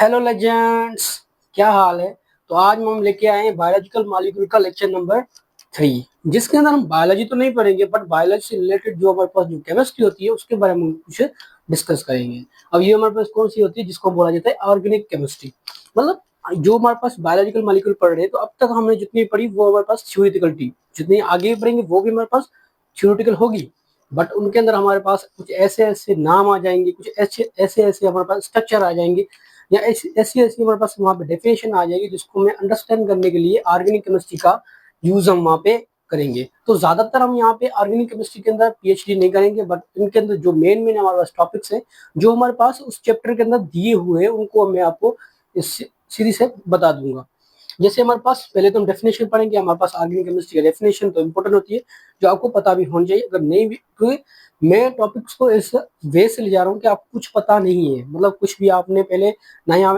Hello legends, क्या हाल है। तो आज हम लेके आए हैं बायोलॉजिकल मॉलिक्यूल का लेक्चर नंबर 3, जिसके अंदर हम बायोलॉजी तो नहीं पढ़ेंगे बट बायोलॉजी से रिलेटेड जो हमारे पास जो केमिस्ट्री होती है उसके बारे में हम कुछ डिस्कस करेंगे। अब ये हमारे पास कौन सी होती है जिसको बोला जाता है ऑर्गेनिक केमिस्ट्री। मतलब जो हमारे पास बायोलॉजिकल मॉलिक्यूल पढ़ रहे हैं तो अब तक हमने जितनी पढ़ी वो हमारे पास थ्योरेटिकल थी, जितनी आगे पढ़ेंगे वो भी हमारे पास थ्योरेटिकल होगी। बट उनके अंदर हमारे पास कुछ ऐसे ऐसे नाम आ जाएंगे, कुछ ऐसे ऐसे ऐसे हमारे पास स्ट्रक्चर आ जाएंगे या ऐसी ऐसी ऐसी हमारे पास वहाँ पे डेफिनेशन आ जाएगी जिसको हमें अंडरस्टैंड करने के लिए ऑर्गेनिक केमिस्ट्री का यूज हम वहाँ पे करेंगे। तो ज्यादातर हम यहाँ पे ऑर्गेनिक केमिस्ट्री के अंदर पीएचडी नहीं करेंगे, बट इनके अंदर जो मेन मेन हमारे पास टॉपिक्स हैं जो हमारे पास उस चैप्टर के अंदर दिए हुए हैं उनको मैं आपको इस सीरीज से बता दूंगा। जैसे हमारे पास पहले तो हम डेफिनेशन पढ़ेंगे। हमारे पास ऑर्गेनिक केमिस्ट्री का डेफिनेशन तो इंपॉर्टेंट होती है, जो आपको पता भी होनी चाहिए। अगर नहीं भी, क्योंकि मैं टॉपिक्स को इस वे से ले जा रहा हूँ कि आपको कुछ पता नहीं है, मतलब कुछ भी आपने पहले ना यहाँ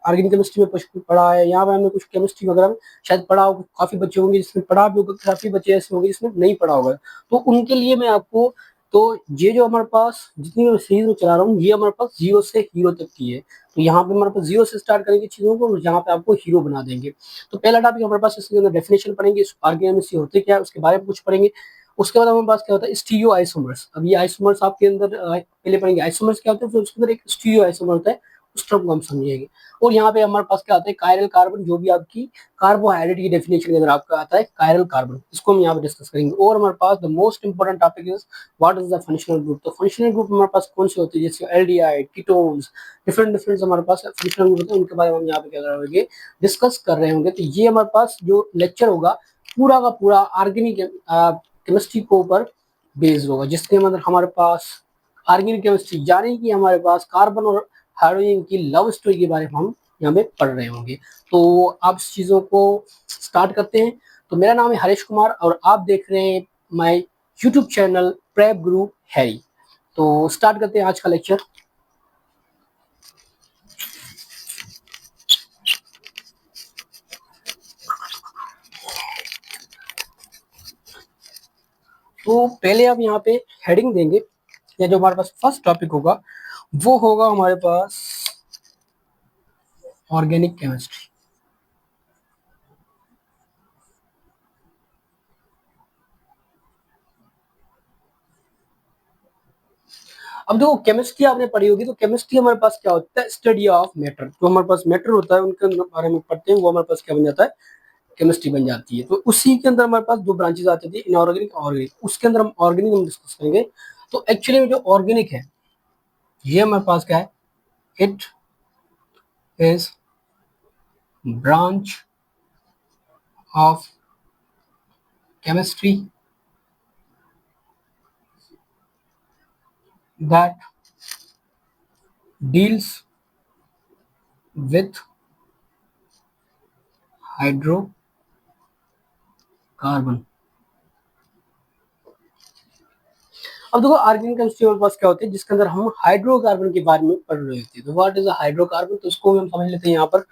ऑर्गेनिक केमिस्ट्री में कुछ पढ़ा है, यहाँ पे हमने कुछ केमिस्ट्री वगैरह में शायद पढ़ा होगा। काफी बच्चे होंगे जिसने पढ़ा भी होगा, काफी बच्चे ऐसे होंगे जिसने नहीं पढ़ा होगा। तो उनके लिए मैं आपको, तो ये जो हमारे पास जितनी मैं सीरीज में चला रहा हूँ ये हमारे पास जीरो से हीरो तक की है। तो यहाँ पे हमारे पास जीरो से स्टार्ट करेंगे चीजों को, यहाँ पे आपको हीरो बना देंगे। तो पहला टॉपिक हमारे पास इसके अंदर डेफिनेशन पढ़ेंगे, ऑर्गेनिक होते क्या है उसके बारे में कुछ पढ़ेंगे। उसके बाद हमारे पास क्या होता है स्टीरियो आइसोमर्स। अब ये आइसोमर्स आपके अंदर पहले पढ़ेंगे आइसोमर्स क्या होते हैं, फिर उसके अंदर एक स्टीरियो आइसोमर होता है, उस टर्म को हम समझेंगे। और यहाँ पे हमारे पास क्या आता है कायरल कार्बन, जो भी आपकी कार्बोहाइड्रेट की डेफिनेशन के अंदर आपका आता है कायरल कार्बन, इसको हम यहाँ पे डिस्कस करेंगे। और हमारे पास the most important topic is what is the functional group. तो फंक्शनल ग्रुप हमारे पास कौन से होते हैं, जैसे एल्डिहाइड, कीटोन्स, डिफरेंट डिफरेंट हमारे पास फंक्शनल ग्रुप होते हैं, उनके बारे में हम यहाँ पे क्या कर रहे होंगे डिस्कस कर रहे होंगे। तो ये हमारे पास जो लेक्चर होगा पूरा का पूरा ऑर्गेनिक केमिस्ट्री के ऊपर बेस्ड होगा, जिसके अंदर हमारे पास ऑर्गेनिक केमिस्ट्री यानी कि हमारे पास कार्बन और हाइड्रोजन की लव स्टोरी के बारे में हम यहाँ पे पढ़ रहे होंगे। तो आप इस चीजों को स्टार्ट करते हैं। तो मेरा नाम है हरीश कुमार और आप देख रहे हैं my YouTube channel prep Guru Harry. तो स्टार्ट करते हैं आज का लेक्चर। तो पहले आप यहाँ पे हेडिंग देंगे, या जो हमारे पास फर्स्ट टॉपिक होगा वो होगा हमारे पास ऑर्गेनिक केमिस्ट्री। अब देखो केमिस्ट्री आपने पढ़ी होगी, तो केमिस्ट्री हमारे पास क्या होता है स्टडी ऑफ मैटर। जो हमारे पास मैटर होता है उनके बारे में पढ़ते हैं, वो हमारे पास क्या बन जाता है केमिस्ट्री बन जाती है। तो उसी के अंदर हमारे पास दो ब्रांचेस आती थी, इनऑर्गेनिक ऑर्गेनिक। उसके अंदर हम ऑर्गेनिक हम डिस्कस करेंगे। तो एक्चुअली में जो ऑर्गेनिक है ये हमारे पास क्या है, it is branch of chemistry that deals with hydrocarbon. अब देखो ऑर्गेनिक केमिस्ट्री हमारे पास क्या होती है जिसके अंदर हम हाइड्रोकार्बन के बारे में पढ़ रहे होते हैं। तो व्हाट इज अ हाइड्रोकार्बन, तो इसको भी हम समझ लेते हैं यहाँ पर।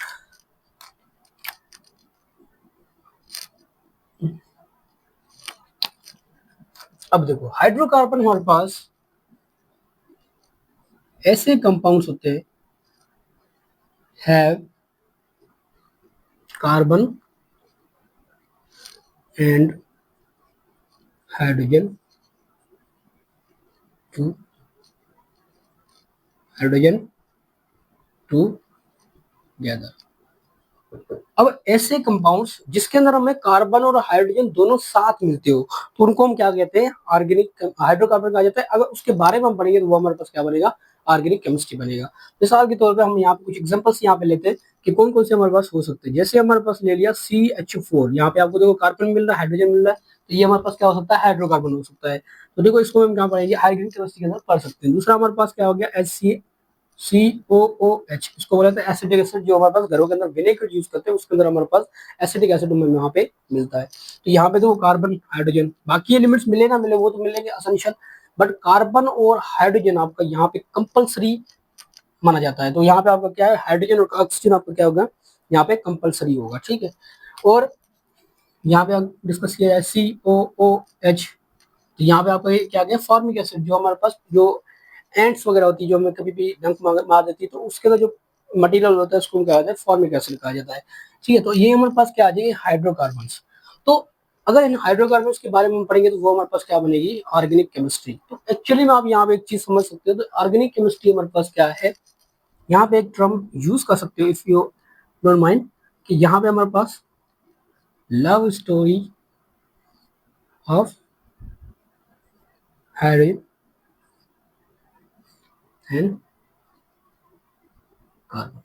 अब देखो हाइड्रोकार्बन हमारे पास ऐसे कंपाउंड्स होते हैं have carbon and hydrogen to together. अब ऐसे कंपाउंड्स जिसके अंदर हमें कार्बन और हाइड्रोजन दोनों साथ मिलते हो तो उनको हम क्या कहते हैं ऑर्गेनिक हाइड्रोकार्बन कहा जाता है। अगर उसके बारे में हम पढ़ेंगे तो वो हमारे पास क्या बनेगा ऑर्गेनिक केमिस्ट्री बनेगा। मिसाल के तौर पे हम यहाँ पे कुछ एग्जांपल्स यहाँ पे लेते हैं कि कौन कौन से हमारे पास हो सकते हैं। जैसे हमारे पास ले लिया CH4, यहाँ पे आपको देखो कार्बन मिल रहा है, हाइड्रोजन मिल रहा है, तो ये हमारे पास क्या हो सकता है हाइड्रोकार्बन हो सकता है। तो देखो इसको हम क्या पढ़ेंगे ऑर्गेनिक केमिस्ट्री के अंदर पढ़ सकते हैं। दूसरा हमारे पास क्या हो गया COOH, इसको बोला जाता है एसिटिक एसिड। जो हमारे पास घरों के अंदर विनेगर यूज करते हैं उसके अंदर हमारे पास एसिटिक एसिड में यहाँ पे मिलता है। तो यहाँ पे तो कार्बन हाइड्रोजन, बाकी एलिमेंट्स मिले ना मिले वो तो मिलेंगे असेंशियल, बट कार्बन और हाइड्रोजन आपका यहाँ पे कंपलसरी माना जाता है। तो यहाँ पे आपका क्या है हाइड्रोजन और ऑक्सीजन आपका क्या होगा यहाँ पे कंपलसरी होगा, ठीक है। और यहाँ पे डिस्कस किया जाए COOH, तो यहाँ पे आपका क्या गया फॉर्मिक एसिड। जो हमारे पास जो एंट्स वगैरह होती है जो हमें कभी भी डंक मार देती है तो उसके अंदर जो मटेरियल होता है उसको क्या होता है, फॉर्मिक एसिड कहा जाता है। ठीक है, तो ये हमारे पास क्या आ जाएगी, हाइड्रोकार्बन्स। तो अगर इन हाइड्रोकार्बन्स के बारे में हम पढ़ेंगे तो वो हमारे पास क्या बनेगी, ऑर्गेनिक केमिस्ट्री। तो एक्चुअली में आप यहाँ पे एक चीज समझ सकते हो, तो ऑर्गेनिक केमिस्ट्री हमारे पास क्या है, यहाँ पे एक टर्म यूज कर सकते हो इफ यू डोंट माइंड, कि यहाँ पे हमारे पास love story of Harry and carbon.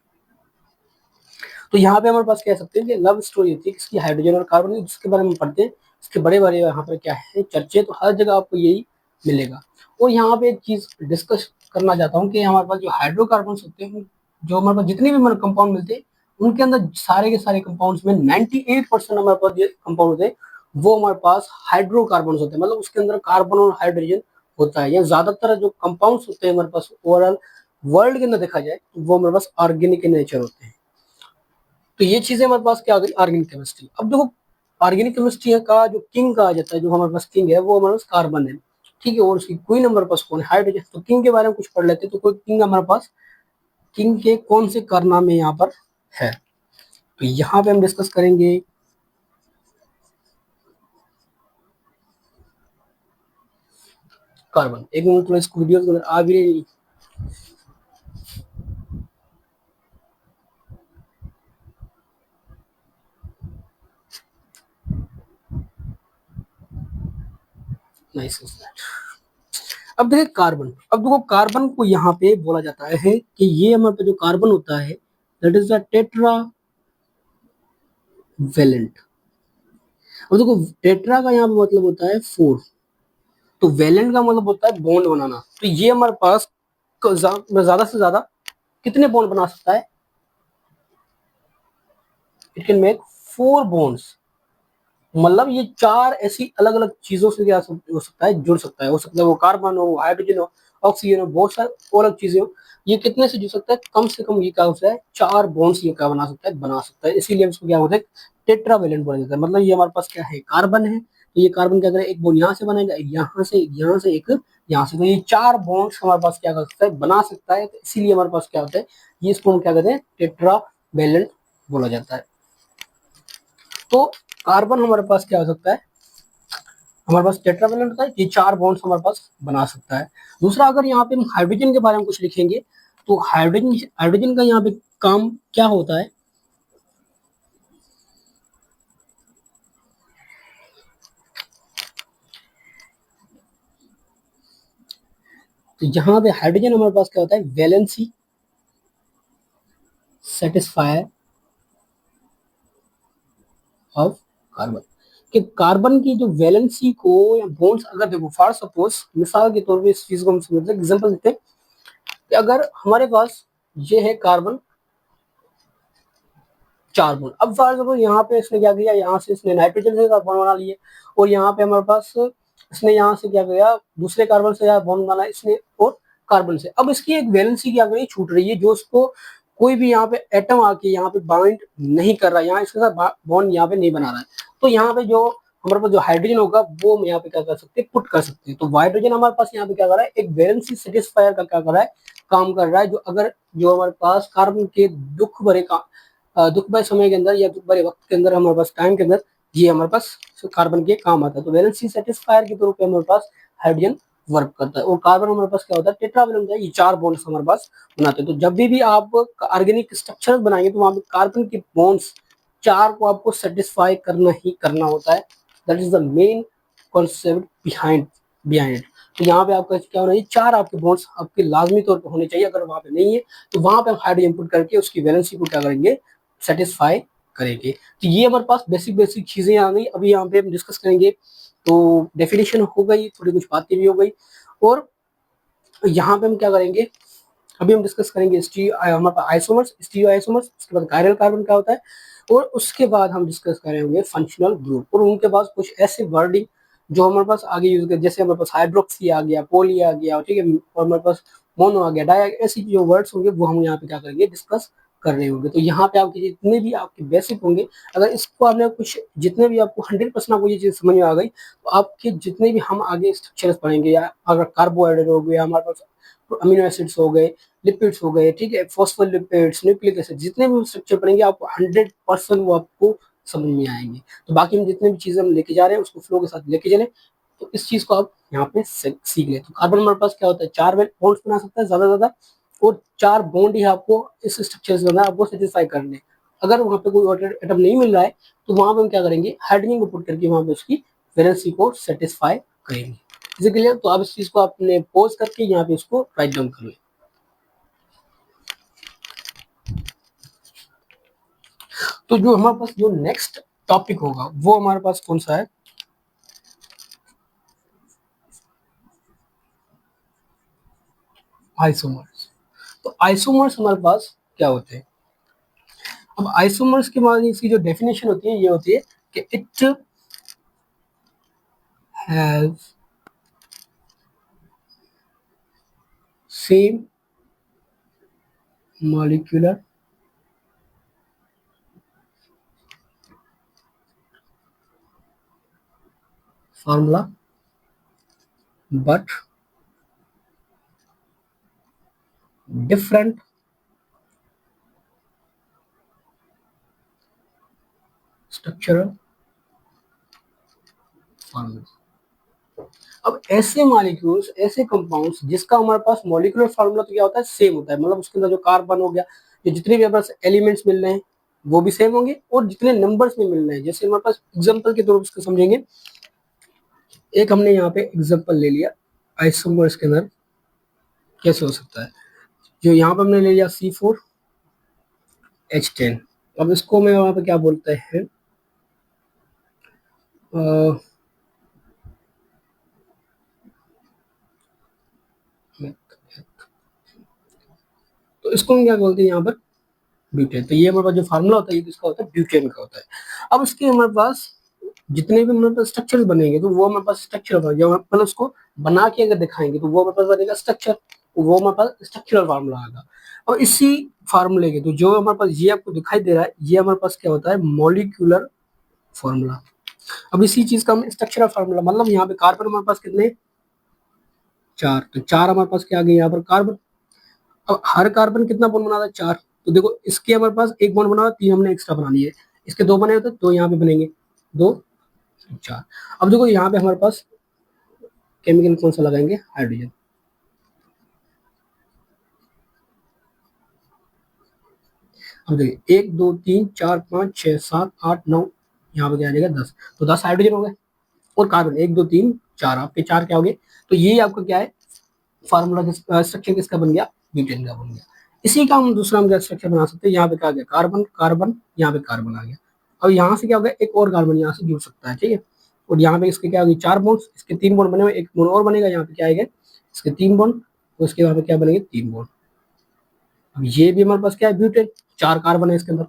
तो यहाँ पे हमारे पास कह सकते हैं कि लव स्टोरी होती है किसकी, हाइड्रोजन और कार्बन, जिसके बारे में पढ़ते हैं इसके बड़े बड़े यहाँ पर क्या है चर्चे, तो हर जगह आपको यही मिलेगा। और यहाँ पे एक चीज डिस्कस करना चाहता हूँ कि हमारे पास जो हाइड्रोकार्बन होते हैं, जो हमारे पास जितने भी हमारे कंपाउंड मिलते हैं उनके अंदर सारे के सारे कंपाउंड्स में 98% हमारे पास जो कंपाउंड होते हैं वो हमारे पास हाइड्रोकार्बन होते हैं, मतलब उसके अंदर कार्बन और हाइड्रोजन होता है। या ज्यादातर जो कंपाउंड्स होते हैं हमारे पास ओवरऑल वर्ल्ड के अंदर देखा जाए तो वो हमारे पास ऑर्गेनिक इन नेचर होते हैं। तो ये चीजें हमारे पास क्या आ गई, ऑर्गेनिक केमिस्ट्री। अब देखो ऑर्गेनिक केमिस्ट्री का जो किंग कहा जाता है, जो हमारे पास किंग है वो हमारे पास कार्बन है। ठीक है, और उसकी क्वीन हमारे पास कौन है, हाइड्रोजन। तो किंग के बारे में कुछ पढ़ लेते हैं। तो कोई किंग हमारे पास, किंग के कौन से कारनामे यहाँ पर है, तो यहाँ पे हम डिस्कस करेंगे कार्बन। एक मिनट, थोड़ा इसको वीडियो आ भी रही, नाइस। अब देखिए कार्बन, अब देखो कार्बन को यहाँ पे बोला जाता है कि ये हमारे पास जो कार्बन होता है that is the tetravalent. अब देखो टेट्रा का यहाँ पे मतलब होता है 4, तो वैलेंट का मतलब होता है बॉन्ड बनाना। तो ये हमारे पास ज्यादा से ज्यादा कितने बॉन्ड बना सकता है, इट कैन मेक 4 बॉन्ड्स। मतलब ये 4 ऐसी अलग अलग चीजों से क्या हो सकता है, जुड़ सकता है। हो सकता है वो कार्बन हो, हाइड्रोजन हो, ऑक्सीजन हो, बहुत सारे और अलग चीजें हो। ये कितने से जुड़ सकता है, कम से कम ये क्या होता है 4 बॉन्ड्स ये क्या बना सकता है, बना सकता है। इसीलिए इसको क्या होता है, टेट्रावेलेंट बोला जाता है। मतलब ये हमारे पास क्या है, कार्बन है, तो ये कार्बन क्या करेगा, एक बॉन्ड यहाँ से बनेगा, एक यहाँ से, एक यहाँ से, एक यहाँ से। तो ये 4 बॉन्ड्स हमारे पास क्या कर सकता है, बना सकता है। तो इसीलिए हमारे पास क्या होता है, ये इसको हम क्या कहते हैं, टेट्रावेलेंट बोला जाता है। तो कार्बन हमारे पास क्या हो सकता है, हमारे पास टेट्रावेलेंट होता है, ये 4 बॉन्ड्स हमारे पास बना सकता है। दूसरा, अगर यहाँ पे हम हाइड्रोजन के बारे में कुछ लिखेंगे तो हाइड्रोजन, हाइड्रोजन का यहाँ पे काम क्या होता है, तो यहाँ पे हाइड्रोजन हमारे पास क्या होता है, वैलेंसी सेटिस्फायर ऑफ कार्बन। कि कार्बन की जो वैलेंसी को या बॉन्ड्स, अगर देखो फॉर सपोज मिसाल के तौर पे इस चीज को हम समझते हैं, एग्जांपल देते हैं कि अगर हमारे पास ये है कार्बन 4 बॉन्ड। अब फॉर एग्जाम्पल यहाँ पे इसने क्या किया, यहाँ से इसने नाइट्रोजन से बॉन्ड बना लिए, और यहाँ पे हमारे पास इसने यहाँ से क्या किया, दूसरे कार्बन से बॉन्ड बना इसने, और कार्बन से। अब इसकी एक वैलेंसी क्या करी, छूट रही है, जो उसको कोई भी यहाँ पे एटम आके यहाँ पे बाइंड नहीं कर रहा है, यहाँ इसके साथ बॉन्ड यहाँ पे नहीं बना रहा है। तो यहाँ पे जो हमारे पास जो हाइड्रोजन होगा वो हम यहाँ पे क्या कर सकते हैं, पुट कर सकते हैं। तो हाइड्रोजन हमारे पास यहाँ पे क्या कर रहा है, एक वैलेंसी सेटिस्फायर का क्या कर रहा है, काम कर रहा है। जो अगर जो हमारे पास कार्बन के दुख भरे दुख भरे समय के अंदर या दुख भरे वक्त के अंदर, हमारे पास टाइम के अंदर, ये हमारे पास कार्बन के काम आता है। तो वैलेंसी सेटिस्फायर के तौर पे हमारे पास हाइड्रोजन वर्क करता है। और कार्बन हमारे पास क्या होता है, टेट्रावेलेंट होता है, ये 4 बॉन्ड्स हमारे पास बनाते हैं। तो जब भी आप ऑर्गेनिक स्ट्रक्चर बनाएंगे तो वहां पे कार्बन के बॉन्ड्स 4 को आपको सेटिस्फाई करना ही करना होता है। That is the main concept behind behind it. तो यहाँ पे आपका क्या होना चाहिए, 4 आपके बॉन्ड्स आपके लाजमी तौर पर होने चाहिए। अगर वहां पे नहीं है तो वहां पे हम हाइड्रोजन पुट करके उसकी वैलेंसी को क्या करेंगे, सेटिस्फाई करेंगे। तो ये हमारे पास बेसिक बेसिक चीजें आ गई। अभी यहाँ पे हम डिस्कस करेंगे, तो डेफिनेशन हो गई, थोड़ी कुछ बातें भी हो गई, और यहाँ पे हम क्या करेंगे, अभी हम डिस्कस करेंगे हमारे पास आइसोमर्स, स्टीरियो आइसोमर्स, उसके बाद कायरल कार्बन क्या होता है, और उसके बाद हम डिस्कस करेंगे फंक्शनल ग्रुप। और उनके पास कुछ ऐसे वर्डिंग जो हमारे पास आगे यूज कर, जैसे हमारे पास हाइड्रोक्सी आ गया, पोली आ गया, ठीक है, और हमारे पास मोनो आ गया, डाई, ऐसी जो वर्ड्स होंगे वो हम यहाँ पे क्या करेंगे, डिस्कस कर रहे होंगे। तो यहाँ पे आपके जितने भी आपके बेसिक होंगे, अगर इसको आपने कुछ जितने भी आपको 100% आपको ये चीज़ समझ में आ गई, तो आपके जितने भी हम आगे स्ट्रक्चर्स पढ़ेंगे, या अगर कार्बोहाइड्रेट हो गया, हमारे पास अमीनो एसिड्स हो गए, लिपिड्स हो गए, ठीक है, फॉस्फोलिपिड्स, न्यूक्लिक एसिड, जितने भी स्ट्रक्चर पढ़ेंगे आपको 100% वो आपको समझ में आएंगे। तो बाकी हम जितने भी चीज़ें हम लेके जा रहे हैं उसको फ्लो के साथ लेके चले, तो इस चीज़ को आप यहाँ पे सीख लें। तो कार्बन हमारे पास क्या होता है, 4 बॉन्ड्स बना सकता है ज़्यादा से ज़्यादा, और 4 बॉन्ड ही आपको इस स्ट्रक्चर से आपको सेटिस्फाई करने। अगर वहाँ पे कोई और एटम नहीं मिल रहा है तो वहाँ पे हम क्या करेंगे, हाइड्रोजन को पुट करके वहाँ पे उसकी वैलेंसी को सेटिस्फाई करेंगे। इसी के लिए तो आप इस चीज़ को अपने पॉज करके यहाँ पे इसको राइट डाउन कर लें। तो जो हमारे पास जो नेक्स्ट टॉपिक होगा वो हमारे पास कौन सा है, आइसोमर्स। तो आइसोमर्स हमारे पास क्या होते हैं। अब आइसोमर्स के बाद इसकी जो डेफिनेशन होती है ये होती है कि it has same molecular formula but different structural formulas। अब ऐसे मॉलिक्यूल्स, ऐसे कंपाउंड्स जिसका हमारे पास मॉलिक्यूलर फार्मूला तो क्या होता है, सेम होता है, मतलब उसके अंदर जो कार्बन हो गया, जो जितने भी हमारे पास एलिमेंट्स मिल रहे हैं वो भी सेम होंगे, और जितने नंबर्स में मिल रहे हैं, जैसे हमारे पास एग्जांपल के तौर पर इसको समझेंगे। एक हमने यहाँ पे एग्जांपल ले लिया आइसोमर्स के अंदर कैसे हो सकता है, जो यहाँ पर हमने ले लिया C4H10। अब इसको मैं वहाँ पे क्या बोलते हैं, तो इसको हम क्या बोलते हैं यहाँ पर, ब्यूटेन। तो ये हमारे पास जो फार्मूला होता है ये किसका होता है, ब्यूटेन का होता है। अब इसके हमारे पास जितने भी हमारे पास स्ट्रक्चर बनेंगे तो वो हमारे पास स्ट्रक्चर मतलब उसको बना के अगर दिखाएंगे तो वो हमारे पास बनेगा स्ट्रक्चर, वो हमारे पास स्ट्रक्चरल फार्मूला आएगा। और इसी फार्मूले के तो जो हमारे पास ये आपको दिखाई दे रहा है ये हमारे पास क्या होता है, मॉलिक्यूलर फार्मूला। अब इसी चीज का हम स्ट्रक्चरल फार्मूला, मतलब यहाँ पे कार्बन हमारे पास कितने, 4, तो 4 हमारे पास क्या आ गए यहाँ पर कार्बन। अब हर कार्बन कितना बॉन्ड बनाता है, 4, तो देखो इसके हमारे पास एक बॉन्ड बना हुआ, 3 हमने एक्स्ट्रा बना लिए, इसके 2 बने होते तो यहाँ पे बनेंगे 2 4। अब देखो यहाँ पे हमारे पास केमिकल कौन सा लगाएंगे, हाइड्रोजन। अब देखिए 1 2 3 4 5 6 7 8 9, यहाँ पे क्या आ जाएगा 10, तो 10 हाइड्रोजन हो गए, और कार्बन 1 2 3 4, आपके 4 क्या हो गए। तो ये आपका क्या है, फार्मूला स्ट्रक्चर किसका बन गया, ब्यूटेन का बन गया। इसी का हम दूसरा हम क्या स्ट्रक्चर बना सकते हैं, यहाँ पे क्या आ गया, कार्बन कार्बन, यहाँ पे कार्बन आ गया। अब यहाँ से क्या हो गया, एक और कार्बन यहाँ से जुड़ सकता है, ठीक है। और यहाँ पे इसके क्या हो गई, 4 बॉन्ड्स, इसके 3 बॉन्ड बने हुए, एक बॉन्ड और बनेगा, यहाँ पे क्या आएगा, इसके 3 बॉन्ड, और इसके यहाँ पे क्या बनेंगे, 3 बॉन्ड। अब ये भी हमारे पास क्या है, ब्यूटेन, 4 कार्बन है इसके अंदर।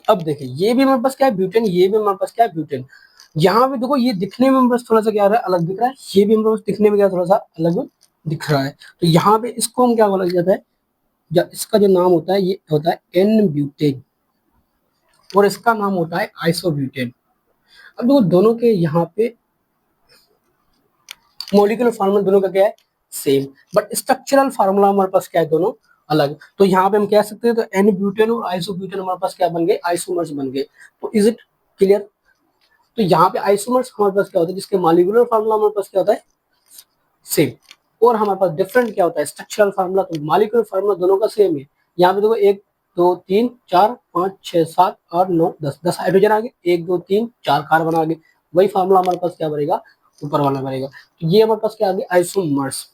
अब देखिए ये भी हमारे पास क्या है, ब्यूटेन, ये भी हमारे पास क्या है, ब्यूटेन। यहाँ पे देखो ये दिखने में बस थोड़ा सा क्या रहा है, अलग दिख रहा है, ये भी हमारे पास दिखने में क्या थोड़ा सा अलग दिख रहा है। तो यहाँ पे इसको हम क्या बोला जाता है, इसका जो नाम होता है ये होता है एन ब्यूटेन, और इसका नाम होता है आइसोब्यूटेन। अब देखो दोनों के यहाँ पे मॉलिक्यूलर फार्मूला दोनों का क्या है, सेम, बट स्ट्रक्चरल फार्मूला हमारे पास क्या है, दोनों अलग। तो यहाँ पे हम कह सकते हैं तो एन ब्यूटेन और आइसोब्यूटेन हमारे पास क्या बन गए, आइसोमर्स बन गए। तो इज इट क्लियर। तो यहाँ पे आइसोमर्स हमारे पास क्या होता है, जिसके मॉलिक्यूलर फार्मूला हमारे पास क्या होता है, सेम, और हमारे पास डिफरेंट क्या होता है, स्ट्रक्चरल फार्मूला। तो मॉलिक्यूलर फार्मूला दोनों का सेम है। यहाँ पे देखो 1 2 3 4 5 6 7 8 9 10, 10 हाइड्रोजन आ गए, 1 2 3 4 कार्बन आ गए, वही फार्मूला हमारे पास क्या बनेगा, ऊपर वाला बनेगा। तो ये हमारे पास क्या आ गया, आइसोमर्स।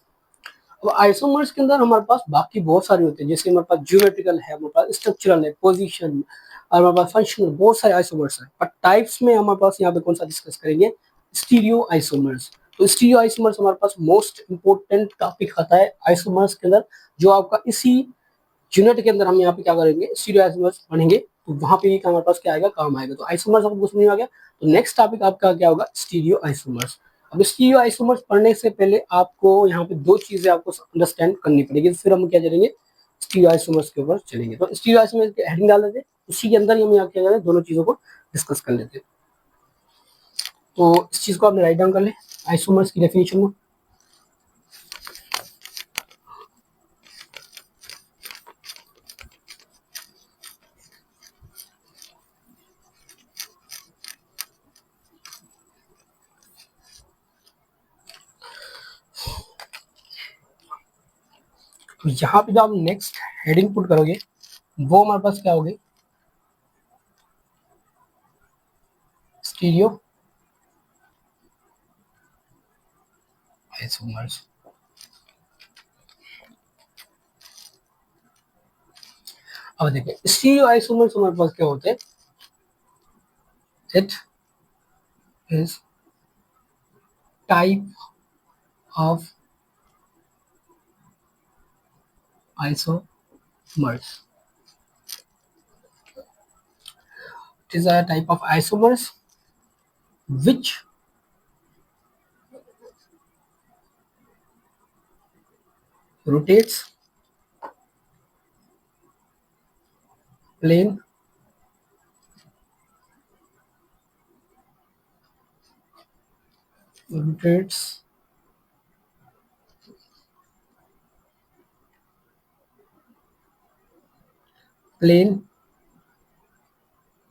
अब आइसोमर्स के अंदर हमारे पास बाकी बहुत सारे होते हैं, जैसे हमारे पास ज्योमेट्रिकल है, हमारे पास स्ट्रक्चरल है, पोजीशन, और हमारे पास फंक्शनल, बहुत सारे आइसोमर्स हैं। पर टाइप्स में हमारे पास यहाँ पे कौन सा डिस्कस करेंगे, स्टीरियो आइसोमर्स। तो स्टीरियो आइसोमर्स हमारे पास मोस्ट इंपोर्टेंट टॉपिक आता है आइसोमर्स के अंदर, जो आपका इसी यूनिट के अंदर हम यहाँ पे क्या करेंगे, स्टीरियो आइसोमर्स पढ़ेंगे। तो वहां पे हमारे पास क्या आएगा, काम आएगा। तो आइसोमर्स आपको समझ में आ गया। तो नेक्स्ट टॉपिक आपका क्या होगा, स्टीरियो आइसोमर्स। अब स्टीरियो आइसोमर्स पढ़ने से पहले आपको यहाँ पे दो चीजें आपको अंडरस्टैंड करनी पड़ेगी, फिर हम क्या करेंगे स्टीरियो आइसोमर्स के ऊपर चलेंगे। तो स्टीरियो आइसोमर्स की हेडिंग डाल देते, उसी के अंदर ही हम यहाँ क्या करें दोनों चीजों को डिस्कस कर लेते हैं। तो इस चीज को आपने राइट डाउन कर ले आइसोमर्स की डेफिनेशन में। तो यहाँ पे जो आप नेक्स्ट हेडिंग पुट करोगे वो हमारे पास क्या होगी, स्टीरियो आइसोमर्स। अब देखिए स्टीरियो आइसोमर्स हमारे पास क्या होते हैं, it is type of isomers. It is a type of isomers which rotates plane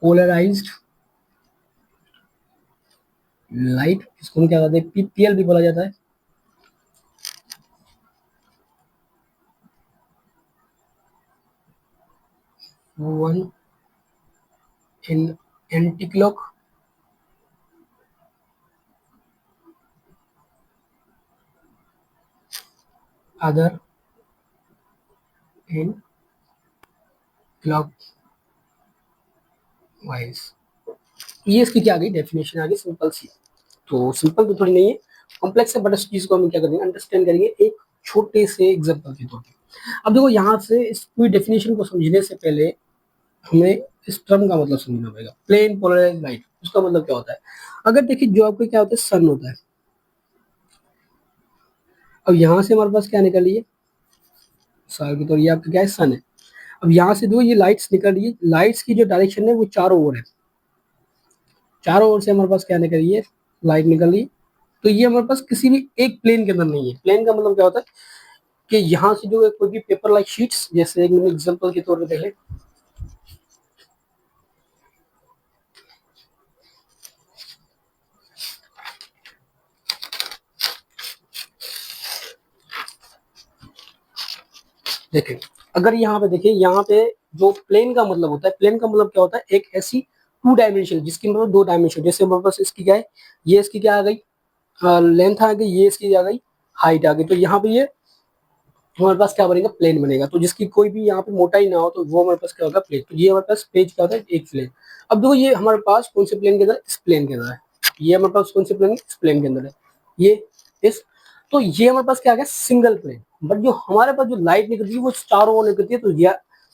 polarized light, इसको हम क्या कहते हैं पीपीएल भी बोला जाता है, one in anticlock other in clockwise. ये इसकी क्या आ गई डेफिनेशन आ गई सिंपल सी। तो सिंपल तो थोड़ी नहीं है, कॉम्प्लेक्स है, बट इस चीज को हम क्या करेंगे अंडरस्टैंड करेंगे एक छोटे से एग्जांपल के तौर पे। अब देखो यहाँ से इस पूरी डेफिनेशन को समझने से पहले हमें इस टर्म का मतलब समझना पड़ेगा, प्लेन पोलराइज्ड लाइट उसका मतलब क्या होता है। अगर देखिए जो आपको क्या होता है सन होता है, अब यहाँ से हमारे पास क्या निकल रही है साल की, तो ये आपका क्या है सन है। अब यहाँ से दो ये लाइट्स निकल रही है, लाइट्स की जो डायरेक्शन है वो चारों ओर है, चारों ओर से हमारे पास क्या निकल रही है लाइट निकल रही है। तो ये हमारे पास किसी भी एक प्लेन के अंदर नहीं है। प्लेन का मतलब क्या होता है कि यहाँ से जो कोई भी पेपर लाइक शीट्स, जैसे एक एग्जांपल के तौर पर देख ले, देखें अगर यहाँ पे देखिए यहाँ पे जो प्लेन का मतलब होता है, प्लेन का मतलब क्या होता है एक ऐसी टू डायमेंशन जिसकी मतलब दो डायमेंशन, जैसे हमारे पास इसकी क्या है ये इसकी क्या आ गई लेंथ आ गई, ये इसकी आ गई हाइट आ गई, तो यहाँ पे ये हमारे पास क्या बनेगा प्लेन बनेगा। तो जिसकी कोई भी यहाँ पे मोटाई ना हो तो वो हमारे पास क्या होगा प्लेन। तो ये हमारे पास पेज क्या होता है एक प्लेन। अब देखो ये हमारे पास कौन से प्लेन के अंदर, इस प्लेन के अंदर है, ये हमारे पास कौन से प्लेन इस प्लेन के अंदर है, ये इस, तो ये हमारे पास क्या आ गया सिंगल प्लेन। बट जो हमारे पास जो लाइट निकलती है वो चारों ओर निकलती है, तो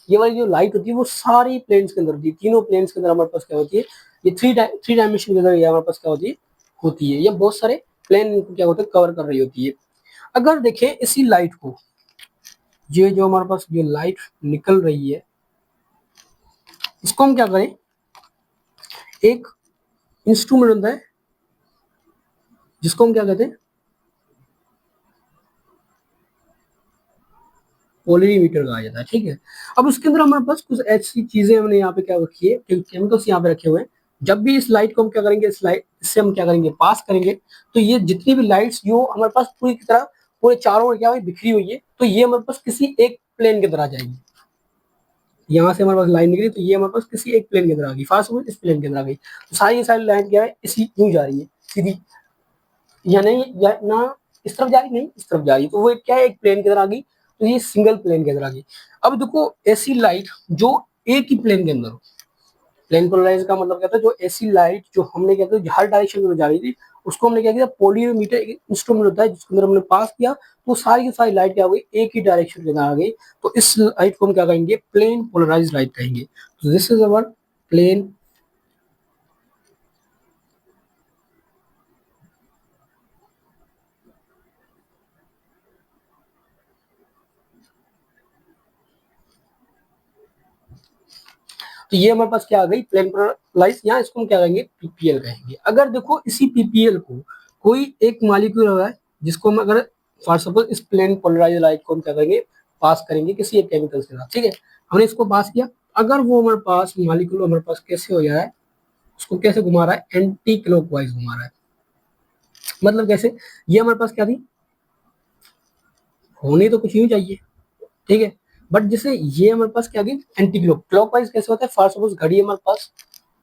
ये वाली जो लाइट होती है वो सारी प्लेन्स के अंदर होती है, तीनों प्लेन्स के अंदर हमारे पास क्या होती है ये थ्री डायमेंशन के अंदर ये हमारे पास क्या होती है ये बहुत सारे प्लेन क्या होते हैं कवर कर रही होती है। अगर देखें इसी लाइट को, ये जो हमारे पास जो लाइट निकल रही है इसको हम क्या करें, एक इंस्ट्रूमेंट होता है जिसको हम क्या कहते हैं पोलरीमीटर कहा जाता है, ठीक है। अब उसके अंदर हमारे पास कुछ ऐसी चीजें हमने यहाँ पे क्या रखी है, केमिकल्स यहाँ पे रखे हुए हैं। जब भी इस लाइट को हम क्या करेंगे, इस लाइट इससे हम क्या करेंगे पास करेंगे, तो ये जितनी भी लाइट्स जो हमारे पास पूरी की तरह पूरे चारों ओर क्या हुई बिखरी हुई है, तो ये हमारे पास किसी एक प्लेन के अंदर आ जाएगी। यहाँ से हमारे पास लाइन निकली तो ये हमारे पास किसी एक प्लेन के अंदर आ गई, फास्ट हुई इस प्लेन के अंदर आ गई, तो सारी की सारी लाइन क्या है इसी यूं जा रही है सीधी, या नहीं या ना इस तरफ जा रही नहीं इस तरफ जा रही है, तो वो क्या है एक प्लेन के अंदर आ गई, तो ये सिंगल प्लेन के अंदर आ गई। अब देखो ऐसी लाइट जो एक ही प्लेन के अंदर हो, प्लेन पोलराइज का मतलब क्या था, जो ऐसी लाइट जो हमने क्या था हर डायरेक्शन में जा रही थी उसको हमने क्या किया पोलियोमीटर एक इंस्ट्रूमेंट होता है जिसके अंदर हमने पास किया, तो सारी की सारी लाइट क्या हो गई एक ही डायरेक्शन के अंदर आ गई, तो इस लाइट को हम क्या कहेंगे प्लेन पोलराइज लाइट कहेंगे। तो दिस इज अवर प्लेन तो ये हमारे पास क्या आ गई, प्लेन पोलराइज, यहाँ इसको हम क्या कहेंगे, पीपीएल कहेंगे। अगर देखो इसी पीपीएल को कोई एक मॉलिक्यूल है जिसको हम अगर फॉर सपोज इस प्लेन पोलराइज लाइट को हम क्या करेंगे, पास करेंगे किसी एक केमिकल के साथ, ठीक है, हमने इसको पास किया, अगर वो हमारे पास मॉलिक्यूल हमारे पास कैसे हो जाए, उसको कैसे घुमा रहा है, एंटी क्लॉकवाइज घुमा रहा है, मतलब कैसे, ये हमारे पास क्या थी, होने तो कुछ यूं चाहिए, ठीक है, बट जैसे ये हमारे पास क्या गई, एंटी क्लॉकवाइज कैसे होता है, फॉर सपोज घड़ी हमारे पास,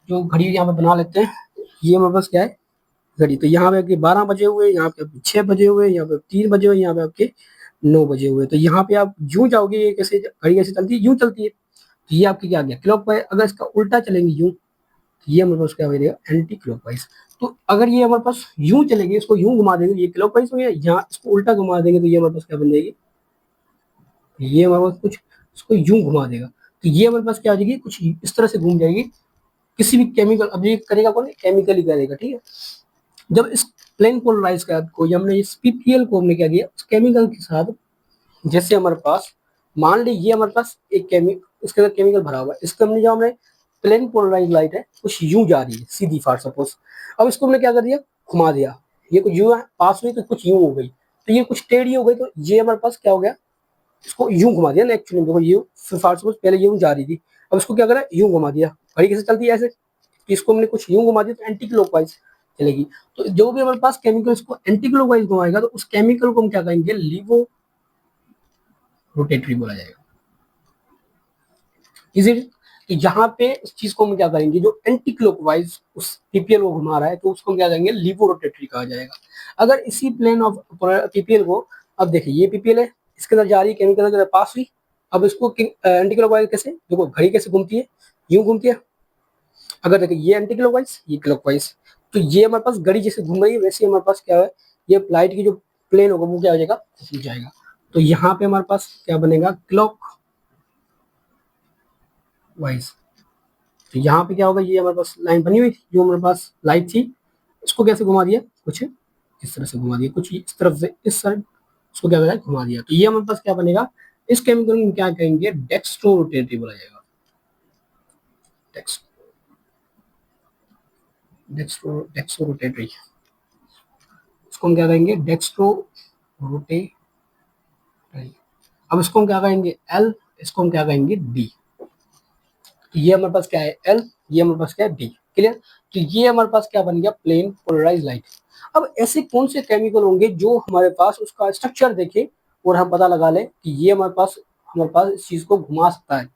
जो घड़ी यहाँ पे बना लेते हैं, ये हमारे पास क्या है घड़ी, तो यहाँ पे आपके 12 बजे हुए, यहाँ पे आपके 6 बजे हुए, यहाँ पे 3 बजे हुए, यहाँ पे आपके 9 बजे हुए, तो यहाँ पे आप यूं जाओगे, ये कैसे घड़ी कैसे चलती है, यूं चलती है, तो ये आपकी क्या गया क्लॉकवाइज। अगर इसका उल्टा चलेंगे यूं, तो ये हमारे पास क्या हो जाएगा, एंटी क्लॉकवाइज। तो अगर ये हमारे पास यूं चलेगी, इसको यूं घुमा देंगे, ये क्लॉकवाइज हो गया, यहाँ इसको उल्टा घुमा देंगे, तो ये हमारे पास क्या बन जाएगी, ये हमारे पास कुछ इसको यूं घुमा देगा, तो ये हमारे पास क्या आ जाएगी, कुछ इस तरह से घूम जाएगी, किसी भी केमिकल, अब ये करेगा कौन, केमिकल ही करेगा, ठीक है। जब इस प्लेन पोलराइज को हमने इस पीपीएल को हमने क्या किया, उस केमिकल के साथ, जैसे हमारे पास मान ली ये हमारे पास एक केमिकल, इसके अंदर केमिकल भरा हुआ है, इसको हमने जो हमने प्लेन पोलराइज लाइट है कुछ यूं जा रही है सीधी फॉर सपोज, अब इसको हमने क्या कर दिया, घुमा दिया, ये कुछ यूं पास हुई तो कुछ यूं हो गई, तो ये कुछ टेढ़ी हो गई, तो ये हमारे पास क्या हो गया, इसको यूं घुमा दिया ना, एक्चुअली देखो यूं फॉर सपोज पहले यूं जा रही थी, अब इसको क्या करा, यूं घुमा दिया, घड़ी कैसे चलती है ऐसे, इसको हमने कुछ यूं घुमा दिया तो एंटी क्लॉकवाइज चलेगी। तो जो भी हमारे पास केमिकल इसको एंटी क्लॉकवाइज घुमाएगा, तो उस केमिकल को हम क्या कहेंगे, लीवो रोटेटरी बोला जाएगा। इज इट, यहाँ पे इस चीज को हम क्या करेंगे, जो एंटी क्लॉकवाइज उस पीपीएल को घुमा रहा है, तो उसको हम क्या कहेंगे, लीवो रोटेटरी कहा जाएगा। अगर इसी प्लेन ऑफ पीपीएल को, अब देखिए ये पीपीएल है, इसके अंदर जा रही केमिकल के अंदर पास हुई, अब इसको एंटी क्लॉकवाइज कैसे, देखो घड़ी कैसे घूमती है, यूं घूमती है, अगर देखिए ये एंटी क्लॉकवाइज, ये क्लॉकवाइज, तो ये हमारे पास घड़ी जैसे घूम रही है, वैसे हमारे पास क्या है, ये लाइट की जो प्लेन होगा वो क्या हो जाएगा, घूम जाएगा, तो यहाँ पे हमारे पास क्या बनेगा, क्लॉक वाइज। तो यहाँ पे क्या होगा, ये हमारे पास लाइन बनी हुई थी, जो हमारे पास लाइट थी, इसको कैसे घुमा दिया, कुछ इस तरह से घुमा दिया, कुछ इस तरफ से इस साइड, इसको क्या करेगा, घुमा दिया, तो ये हमारे पास क्या बनेगा, इस केमिकल में क्या कहेंगे, डेक्स्ट्रो रोटेटरी बोला जाएगा, डेक्स्ट्रो रोटेटरी, इसको हम क्या कहेंगे, डेक्स्ट्रो रोटेटरी। अब इसको हम क्या कहेंगे, एल, इसको हम क्या कहेंगे, डी, तो ये हमारे पास क्या है, एल, ये हमारे पास क्या है, डी, क्लियर। तो ये हमारे पास क्या बन गया, प्लेन पोलराइज लाइट। अब ऐसे कौन से केमिकल होंगे जो हमारे पास उसका स्ट्रक्चर देखे और हम पता लगा ले कि ये हमारे पास इस चीज को घुमा सकता है।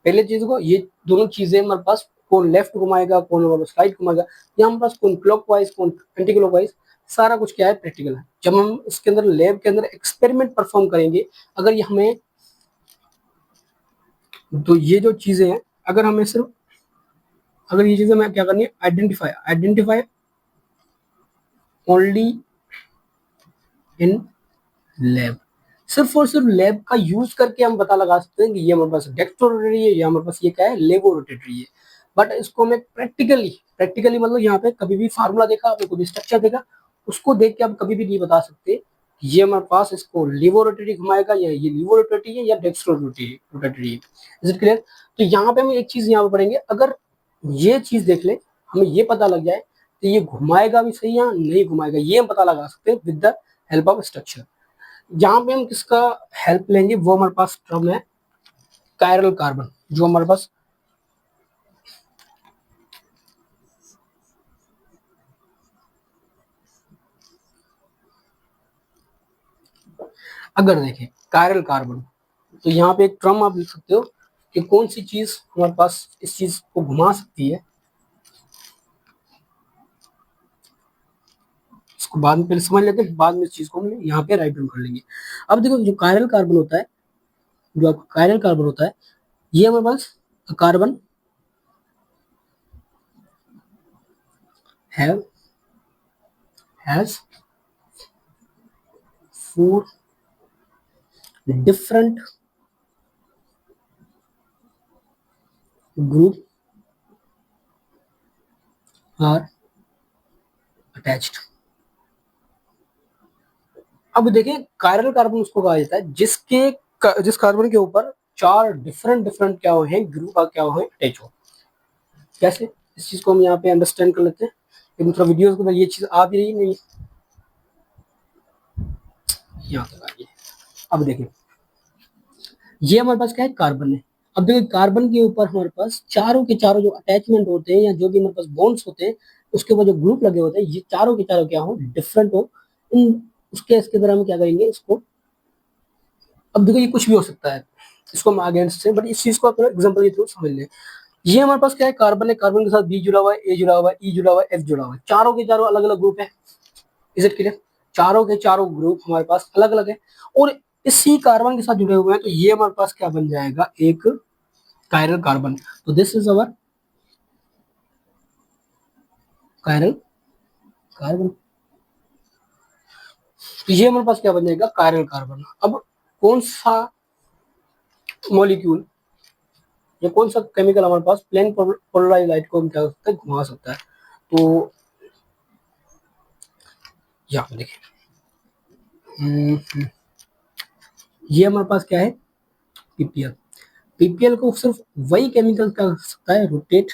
पहले चीज को, ये दोनों चीजें हमारे पास, कौन लेफ्ट घुमाएगा, कौन हमारे पास राइट घुमाएगा, या हमारे पास कौन क्लॉकवाइज, कौन एंटी क्लॉकवाइज, सारा कुछ क्या है, प्रैक्टिकल है। जब हम इसके अंदर लैब के अंदर एक्सपेरिमेंट परफॉर्म करेंगे, अगर ये हमें, तो ये जो चीजें हैं, अगर हमें सिर्फ, अगर ये चीजें मैं क्या करनी है, आइडेंटिफाई ओनली इन लैब, सिर्फ और सिर्फ लैब का यूज करके हम पता लगा सकते हैं कि ये हमारे पास डेक्स्ट्रो रोटेटरी है, या हमारे पास ये क्या है, लेवो रोटेटरी है। बट इसको हमें प्रैक्टिकली मतलब यहाँ पे कभी भी फार्मूला देखा, आपने कोई स्ट्रक्चर देखा, उसको देख के आप कभी भी नहीं बता सकते ये हमारे पास इसको लीवो रोटेटरी घुमाएगा, या ये लीवो रोटेटरी है, या डेक्स्ट्रो रोटेटरी है। Is it clear. तो यहाँ पे हम एक चीज यहाँ पे पढ़ेंगे, अगर ये चीज देख ले, हमें ये पता लग जाए तो ये घुमाएगा भी सही या नहीं घुमाएगा, ये हम पता लगा सकते हैं with the help of structure. यहाँ पे हम किसका हेल्प लेंगे, वो हमारे पास टर्म है कायरल कार्बन, जो हमारे पास अगर देखें कायरल कार्बन, तो यहाँ पे एक टर्म आप लिख सकते हो कि कौन सी चीज हमारे पास इस चीज को घुमा सकती है। इसको बाद में पहले समझ लेते हैं, बाद में इस चीज को हम यहाँ पे राइट डाउन कर लेंगे। अब देखो जो कायरल कार्बन होता है, जो आपका कायरल कार्बन होता है, ये हमारे पास carbon has 4 different group are attached। अब देखें कायरल कार्बन उसको कहा जाता है जिस कार्बन के ऊपर 4 डिफरेंट क्या हो हैं, ग्रुप क्या हो हैं, अटैच हो। कैसे, इस चीज को हम यहाँ पे अंडरस्टैंड कर लेते हैं। लेकिन थोड़ा वीडियोस के अंदर ये चीज आ भी रही नहीं, यहाँ तक आ गई। अब देखिए ये हमारे पास क्या है, कार्बन है। अब देखिए कार्बन के ऊपर हमारे पास चारों के चारों जो अटैचमेंट होते हैं या जो भी हमारे पास बॉन्ड्स होते हैं उसके ऊपर जो ग्रुप लगे होते हैं, ये चारों के चारों क्या हो, डिफरेंट हो। इन उसके इसके अंदर हम क्या करेंगे इसको, अब देखो ये कुछ भी हो सकता है, इसको हम आगे से, बट इस चीज को आप एग्जांपल के थ्रू समझ लें। ये हमारे पास क्या है, कार्बन है, कार्बन के साथ बी जुड़ा हुआ है, ए जुड़ा हुआ है, ई जुड़ा हुआ है, एफ जुड़ा हुआ है, चारों के चारों अलग अलग ग्रुप है। Is it clear? चारों के चारों ग्रुप हमारे पास अलग अलग है और इसी कार्बन के साथ जुड़े हुए हैं, तो ये हमारे पास क्या बन जाएगा, एक कायरल कार्बन। तो this is our chiral carbon. तो ये हमारे पास क्या बन जाएगा, कायरल कार्बन। अब कौन सा मॉलिक्यूल या कौन सा केमिकल हमारे पास प्लेन पोलराइज्ड लाइट को क्या कर सकता है, घुमा सकता है? तो यहाँ पे देखिए ये हमारे पास क्या है, पीपीएल। पीपीएल को सिर्फ वही केमिकल क्या कर सकता है, रोटेट।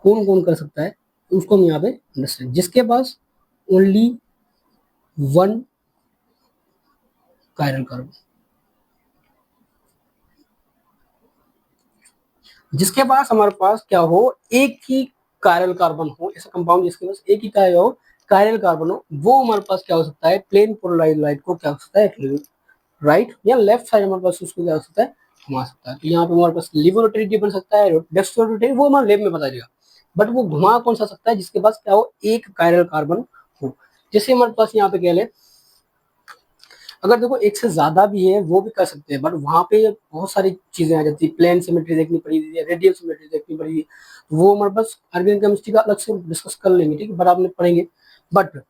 कौन कौन कर सकता है, उसको हम यहाँ पे अंडरस्टैंड, जिसके पास ओनली वन कायरल कार्बन, जिसके पास हमारे पास क्या हो, एक ही कायरल कार्बन हो, ऐसा कंपाउंड जिसके पास एक ही कायरल कार्बन हो, वो हमारे पास क्या हो सकता है, प्लेन पोलराइज्ड लाइट को क्या हो सकता है, राइट या लेफ्ट साइड हमारे पास उसको क्या हो सकता है, घुमा सकता है। तो यहाँ पे हमारे पास लिवर रोटेटरी बन सकता है, डेस्क रोटेटरी, वो हमारे लैब में बता देगा, बट वो घुमा कौन सा सकता है, जिसके पास क्या हो, एक कायरल कार्बन हो। जैसे हमारे पास यहाँ पे क्या है, अगर देखो एक से ज्यादा भी है वो भी कर सकते हैं, बट वहां पे बहुत सारी चीजें आ जाती है, प्लेन सिमेट्री देखनी पड़ेगी, रेडियल सिमेट्री देखनी पड़ेगी, वो हमारे पास ऑर्गेनिक केमिस्ट्री का अलग से डिस्कस कर लेंगे, ठीक है, बट आपने पढ़ेंगे। बट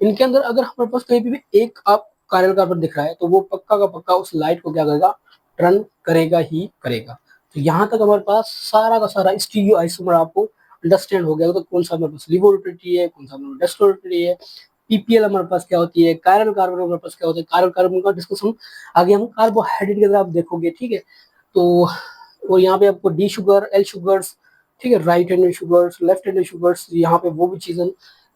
इनके अंदर अगर हमारे पास कहीं भी एक आप कायरल कार्बन दिख रहा है तो वो पक्का का पक्का उस लाइट को क्या करेगा, टर्न करेगा ही करेगा। तो यहाँ तक हमारे पास सारा का सारा स्टीरियो आइसोमर आपको अंडरस्टैंड हो गया, तो कौन सा हमारे पास लिवोरोटेटरी है, कौन सा हमारे डेस्टोरोटेटरी है, पीपीएल हमारे पास क्या होती है, कायरल कार्बन हमारे पास क्या होता है, कायरल कार्बन का डिस्कशन आगे हम कार्बोहाइड्रेट के अंदर आप देखोगे, ठीक है। तो और यहाँ पे आपको डी शुगर, एल शुगर्स, ठीक है, right handed sugars, left handed sugars, यहाँ पे वो भी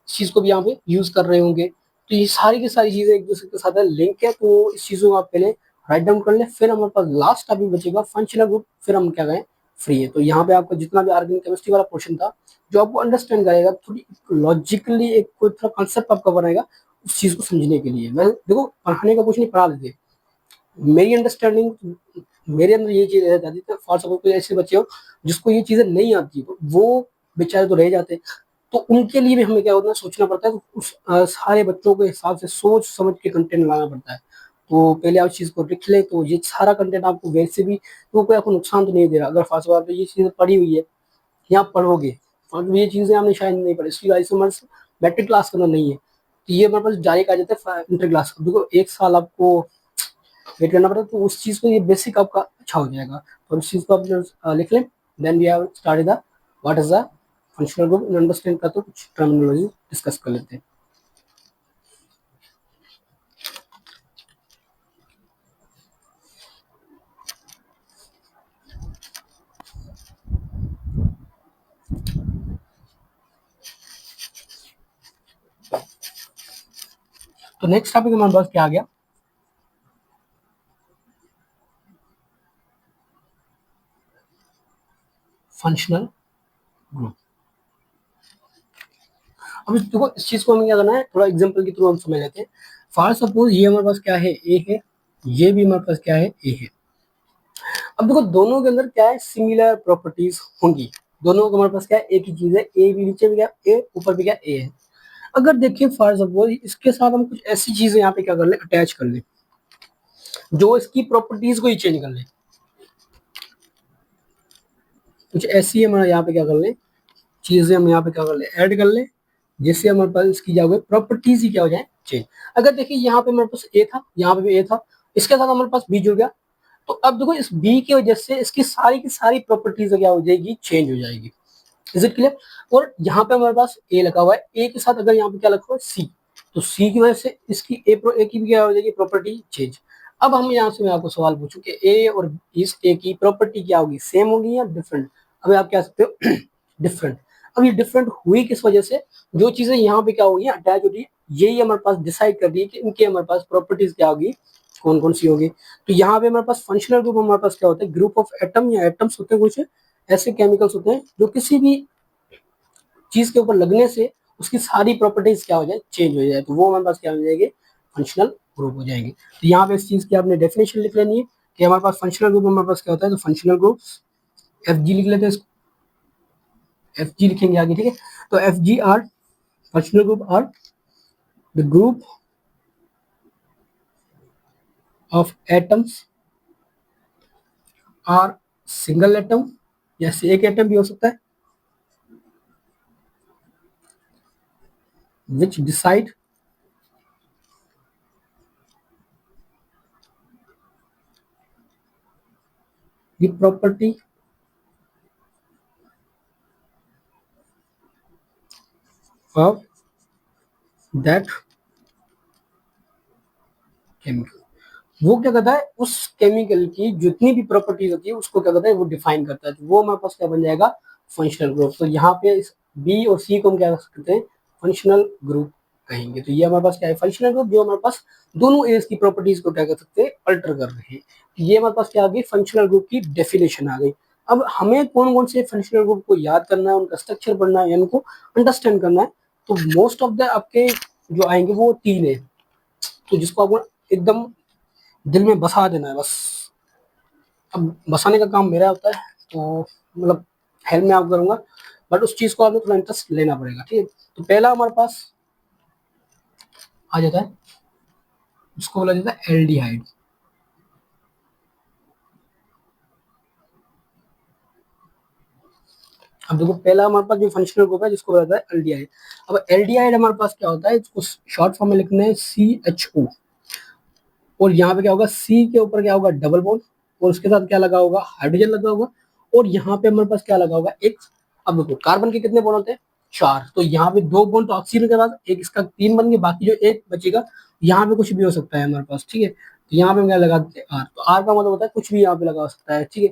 चीज को भी यहाँ पे यूज कर रहे होंगे। तो ये सारी की सारी चीजें एक दूसरे के साथ लिंक है, तो इस चीजों को आप पहले राइट डाउन कर लें। फिर हमारे पास लास्ट टॉपिक बचेगा फंक्शनल ग्रुप, फिर हम क्या कहें, फ्री है। तो यहाँ पे आपका जितना भी ऑर्गेनिक केमिस्ट्री वाला पोर्शन था जो आपको अंडरस्टैंड करेगा, थोड़ी लॉजिकली एक कोई थोड़ा कॉन्सेप्ट आपका बनाएगा उस चीज को समझने के लिए। मैं देखो पढ़ाने का कुछ नहीं, पढ़ा देते, मेरी अंडरस्टैंडिंग, मेरे अंदर ये चीज रह जाती है। फॉर सपोज कोई ऐसे बच्चे हो जिसको ये चीजें नहीं आती, तो वो बेचारे तो रह जाते, तो उनके लिए भी हमें क्या होता है, सोचना पड़ता है, तो उस सारे बच्चों के हिसाब से सोच समझ के कंटेंट लाना पड़ता है। तो पहले आप चीज को लिख ले, तो ये सारा कंटेंट आपको वैसे भी तो कोई आपको नुकसान तो नहीं दे रहा। अगर फास्ट आपने ये चीजें पढ़ी हुई है या आप पढ़ोगे, और ये चीजें आपने शायद नहीं पढ़ी, इसकी आइसोमर्स मैट्रिक क्लास करना नहीं है, तो ये हमारे पास डायरेक्ट आ जाता है इंटर क्लास। देखो एक साल आपको वेट करना पड़ता है, तो उस चीज को ये बेसिक आपका अच्छा हो जाएगा। तो उस चीज को आप लिख लें। Then we have started the what is the functional group, understand का तो कुछ टर्मिनोलॉजी डिस्कस कर लेते हैं। तो नेक्स्ट टॉपिक हमारे पास क्या आ गया, फंक्शनल ग्रुप। अब देखो इस चीज को हमें क्या करना है, थोड़ा एग्जांपल के थ्रू हम समझ लेते हैं। फॉर सपोज ये हमारे पास क्या है, ए है, ये भी हमारे पास क्या है, ए है। अब देखो दोनों के अंदर क्या है, सिमिलर प्रॉपर्टीज होंगी, दोनों का हमारे पास क्या है, एक ही चीज है, ए भी नीचे भी क्या ए, ऊपर भी क्या ए है। अगर देखिए फॉर सपोज इसके साथ हम कुछ ऐसी चीजें यहाँ पे क्या कर ले, अटैच कर ले जो इसकी प्रॉपर्टीज को ही चेंज कर ले, कुछ ऐसी हमारे यहाँ पे क्या कर ले, चीजें हम यहाँ पे क्या कर ले, ऐड कर ले, जिससे हमारे पास इसकी क्या हो, प्रॉपर्टीज ही क्या हो जाए, चेंज। अगर देखिए यहाँ पे हमारे पास ए था, यहाँ पे भी ए था, इसके साथ हमारे पास बी जुड़ गया, तो अब देखो इस बी की वजह से इसकी सारी की सारी प्रॉपर्टीज क्या हो जाएगी, चेंज हो जाएगी। Is it clear? और यहाँ पे हमारे पास ए लगा हुआ है, ए के साथ अगर यहाँ पे क्या लगा हुआ है, सी, तो सी की वजह से इसकी ए की भी क्या हो जाएगी, प्रॉपर्टी चेंज। अब हम यहाँ से मैं आपको सवाल पूछूं कि ए और इस ए की प्रॉपर्टी क्या होगी, सेम होगी या डिफरेंट। अब आप कह सकते हो डिफरेंट। अब ये डिफरेंट हुई किस वजह से, जो चीजें यहाँ पे क्या होगी अटैच हो रही है, यही हमारे पास डिसाइड कर रही है कि इनकी हमारे पास प्रॉपर्टीज क्या होगी, कौन कौन सी होगी। तो यहाँ पे हमारे पास फंक्शनल ग्रुप हमारे पास क्या होता है, ग्रुप ऑफ एटम या एटम्स होते हैं, कुछ ऐसे केमिकल्स होते हैं जो किसी भी चीज के ऊपर लगने से उसकी सारी प्रॉपर्टीज क्या हो जाए, चेंज हो जाए, तो वो हमारे पास क्या हो जाएगी, फंक्शनल ग्रुप हो जाएंगे। तो यहाँ पे इस चीज की आपने डेफिनेशन लिख लेनी है कि हमारे पास फंक्शनल ग्रुप हमारे पास क्या होता है, तो फंक्शनल ग्रुप एफ जी लिख लेते हैं, एफ जी लिखेंगे आगे, ठीक है। तो F G are functional group are the group of atoms are single atom, जैसे एक एटम भी हो सकता है, which decide the property of that chemical. वो क्या कहता है, उस केमिकल की जितनी भी प्रॉपर्टीज होती है उसको क्या कहता है, वो डिफाइन करता है। तो वो हमारे पास क्या बन जाएगा, फंक्शनल ग्रुप। तो यहाँ पे इस बी और सी को हम क्या कर सकते हैं, फंक्शनल ग्रुप कहेंगे। तो ये हमारे पास क्या है, फंक्शनल ग्रुप, जो हमारे पास दोनों एज की प्रॉपर्टीज को क्या कर सकते हैं, अल्टर कर रहे हैं। तो ये हमारे पास क्या आ गई, फंक्शनल ग्रुप की डेफिनेशन आ गई। अब हमें कौन कौन से फंक्शनल ग्रुप को याद करना है, उनका स्ट्रक्चर पढ़ना है या उनको अंडरस्टैंड करना है। तो मोस्ट ऑफ द आपके जो आएंगे वो तीन है, तो जिसको आपको एकदम दिल में बसा देना है बस। अब बसाने का काम मेरा होता है, तो मतलब हेल्प मैं आप करूंगा, बट उस चीज को आपको थोड़ा इंटरेस्ट लेना पड़ेगा, ठीक है। तो पहला हमारे पास आ जाता है, उसको बोला जाता है एल्डिहाइड। अब देखो पहला हमारे पास जो फंक्शनल ग्रुप है जिसको बोला जाता है एल्डिहाइड। अब एल्डिहाइड हमारे पास क्या होता है, इसको शॉर्ट फॉर्म में लिखना है CHO, और यहाँ पे क्या होगा, सी के ऊपर क्या होगा, डबल बॉन्ड, और उसके साथ क्या लगा होगा, हाइड्रोजन लगा होगा, और यहाँ पे हमारे पास क्या लगा होगा, एक। अब देखो कार्बन के कितने बॉन्ड होते हैं, चार। तो यहाँ पे दो बॉन्ड तो ऑक्सीजन के बाद एक इसका तीन बन गए, बाकी जो एक बचेगा यहाँ पे कुछ भी हो सकता है हमारे पास, ठीक है। तो यहाँ पे हम क्या लगा देते हैं आर, तो आर का मतलब होता है कुछ भी यहाँ पे लगा सकता है, ठीक है।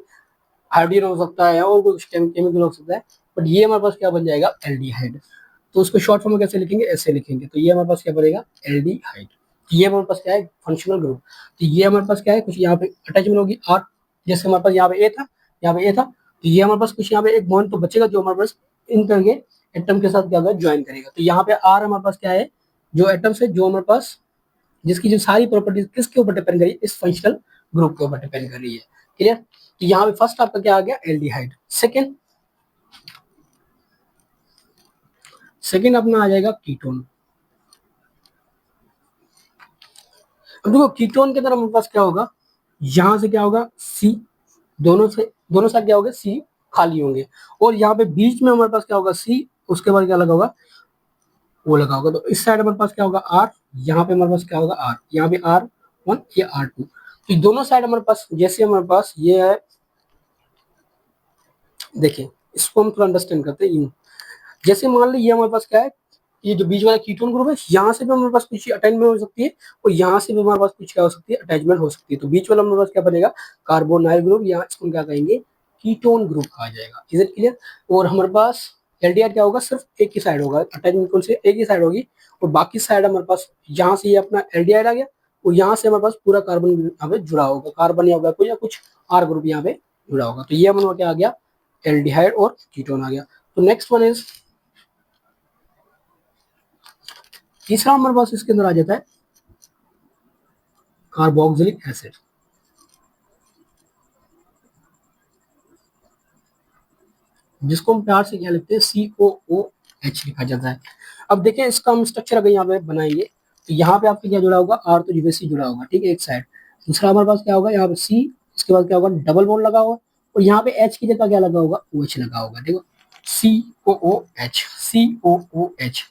हाइड्रोजन हो सकता है और कुछ केमिकल हो सकता है, बट ये हमारे पास क्या बन जाएगा, एल्डिहाइड। तो उसको शॉर्ट फॉर्म में कैसे लिखेंगे, ऐसे लिखेंगे। तो ये हमारे पास क्या बनेगा, एल्डिहाइड। ये हमारे पास क्या है, फंक्शनल ग्रुप। तो ये हमारे पास क्या है, कुछ यहाँ पे अटैचमेंट होगी आर, जैसे हमारे पास यहाँ पे ए था, यहाँ पे ए था, तो ये हमारे पास कुछ यहाँ पे एक बॉन्ड तो बचेगा जो हमारे पास इन करके एटम के साथ क्या होगा, ज्वाइन करेगा। तो यहाँ पे आर हमारे पास क्या है, जो एटम्स है जो हमारे पास, जिसकी जो सारी प्रॉपर्टीज किसके ऊपर डिपेंड कर रही है, इस फंक्शनल ग्रुप के ऊपर डिपेंड कर रही है। क्लियर। तो यहाँ पे फर्स्ट आपका क्या आ गया, एल्डिहाइड। सेकेंड, सेकेंड अपना आ जाएगा कीटोन। अब देखो कीटोन के अंदर हमारे पास क्या होगा, यहाँ से क्या होगा, सी, दोनों साइड क्या होगा, सी खाली होंगे, और यहाँ पे बीच में हमारे पास क्या होगा, सी, उसके बाद क्या लगा होगा, वो लगा होगा। तो इस साइड हमारे पास क्या होगा, आर, यहाँ पे हमारे पास क्या होगा, आर, यहाँ पे R1, ये R2। तो दोनों साइड हमारे पास, जैसे हमारे पास ये है, देखिए इसको हम थोड़ा अंडरस्टैंड करते हैं। जैसे मान ली ये हमारे पास क्या है, ये जो बीच वाला कीटोन ग्रुप है, यहाँ से भी हमारे पास कुछ अटैचमेंट हो सकती है, और यहाँ से भी हमारे पास कुछ क्या हो सकती है, अटैचमेंट हो सकती है। तो बीच वाला हमारे पास क्या बनेगा, कार्बोनाइल ग्रुप, यहाँ इसको क्या कहेंगे, कीटोन ग्रुप कहा जाएगा। Is it clear. और हमारे पास एल्डिहाइड क्या होगा, सिर्फ एक ही साइड होगा, अटैचमेंट कौन से, एक ही साइड होगी, और बाकी साइड हमारे पास यहाँ से ये अपना एल्डिहाइड आ गया, और यहाँ से हमारे पास पूरा कार्बन यहाँ पे जुड़ा होगा, कार्बन या होगा कोई या कुछ आर ग्रुप यहाँ पे जुड़ा होगा। तो ये हमारा क्या आ गया, एल्डिहाइड और कीटोन आ गया। तो नेक्स्ट वन इज, तीसरा हमारे पास इसके अंदर आ जाता है कार्बोक्सिलिक एसिड, जिसको हम प्यार से क्या लिखते हैं, COOH लिखा जाता है। अब देखिए इसका हम स्ट्रक्चर अगर यहाँ पे बनाएंगे, तो यहाँ पे आपके क्या जुड़ा होगा, आर तो यूएससी जुड़ा होगा, ठीक है, एक साइड। दूसरा हमारे पास क्या होगा, यहाँ पे सी, इसके बाद क्या होगा, डबल बॉन्ड लगा होगा, और यहाँ पे एच की जगह क्या लगा होगा, OH लगा होगा, देखो COOH।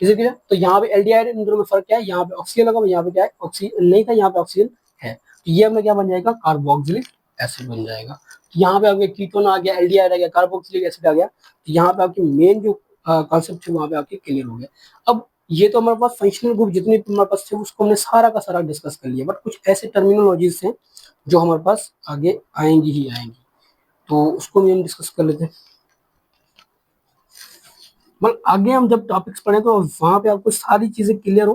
इसे क्या, तो यहाँ पे एल्डिहाइड, इन दोनों में फर्क क्या है, यहाँ पे ऑक्सीजन लगा, यहाँ पे क्या है, ऑक्सीजन नहीं था, यहाँ पे ऑक्सीजन है। तो ये हमें क्या बन जाएगा, कार्बोक्सिलिक एसिड बन जाएगा। तो यहाँ पे आपके कीटोन आ गया, एल्डिहाइड आ गया, कार्बोक्सिलिक एसिड आ गया। तो यहाँ पे आपकी मेन जो कॉन्सेप्ट है वहाँ पे आपके क्लियर हो गया। अब ये तो हमारे पास फंक्शनल ग्रुप जितने भी हमारे पास थे उसको हमने सारा का सारा डिस्कस कर लिया, बट कुछ ऐसे टर्मिनोलॉजीज हैं जो हमारे पास आगे आएंगी ही आएंगी, तो उसको भी हम डिस्कस कर लेते हैं। मतलब आगे हम जब टॉपिक्स पढ़े तो वहां पे आपको सारी चीजें क्लियर हो,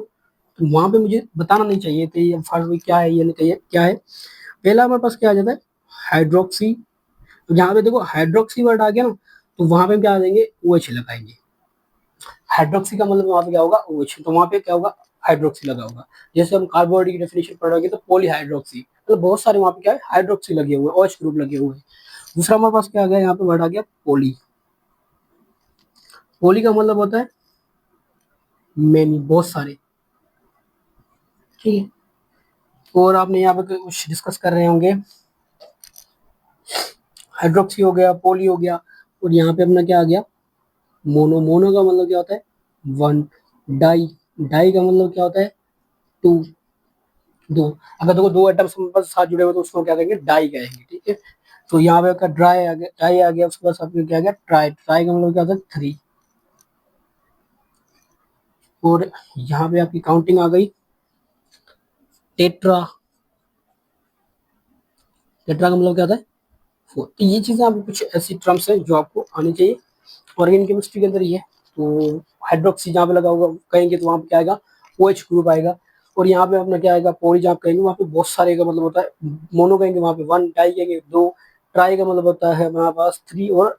तो वहां पे मुझे बताना नहीं चाहिए थे ये फर्स्ट क्या है, ये नहीं चाहिए क्या है। पहला हमारे पास क्या आ जाता है, हाइड्रोक्सी। तो यहाँ पे देखो हाइड्रोक्सी वर्ड आ गया ना, तो वहां पे हम क्या आ जाएंगे, OH लगाएंगे। हाइड्रोक्सी का मतलब वहां पे क्या होगा, OH, तो वहां पे क्या होगा, हाइड्रोक्सी लगा होगा। जैसे हम कार्बोहाइड्रेट की डेफिनेशन पढ़ोगे तो पॉलीहाइड्रोक्सी, मतलब बहुत सारे वहां पे क्या है, हाइड्रोक्सी लगे हुए हैं, OH ग्रुप लगे हुए हैं। दूसरा हमारे पास क्या आ गया, यहाँ पे वर्ड आ गया पॉली। पॉली का मतलब होता है मैनी, बहुत सारे, ठीक है। और आपने यहाँ पे कुछ डिस्कस कर रहे होंगे, हाइड्रोक्सी हो गया, पॉली हो गया, और यहाँ पे अपना क्या आ गया, मोनो। मोनो का मतलब क्या होता है, वन। डाई, डाई का मतलब क्या होता है, टू, दो। अगर देखो दो एटम्स साथ जुड़े हुए तो उसको क्या कहेंगे, डाई कहेंगे, ठीक है। तो यहाँ पे आपका ड्राई आ गया, डाई आ गया, उसके बाद आपका क्या आ गया, ट्राई। ट्राई का मतलब क्या होता है, थ्री। और यहाँ पे आपकी काउंटिंग आ गई, टेट्रा। टेट्रा का मतलब क्या होता है, फोर। तो ये चीजें आपको कुछ ऐसी टर्म्स हैं जो आपको आनी चाहिए ऑर्गेनिक केमिस्ट्री के अंदर ही है। तो हाइड्रोक्सी जहाँ पे लगा होगा कहेंगे तो वहाँ पे क्या आएगा, OH ग्रुप आएगा। और यहाँ पे अपना क्या आएगा, पॉली जहाँ कहेंगे वहाँ पे बहुत सारे का मतलब होता है, मोनो कहेंगे वहाँ पे वन, डाई कहेंगे दो, ट्राई का मतलब होता है हमारे पास थ्री, और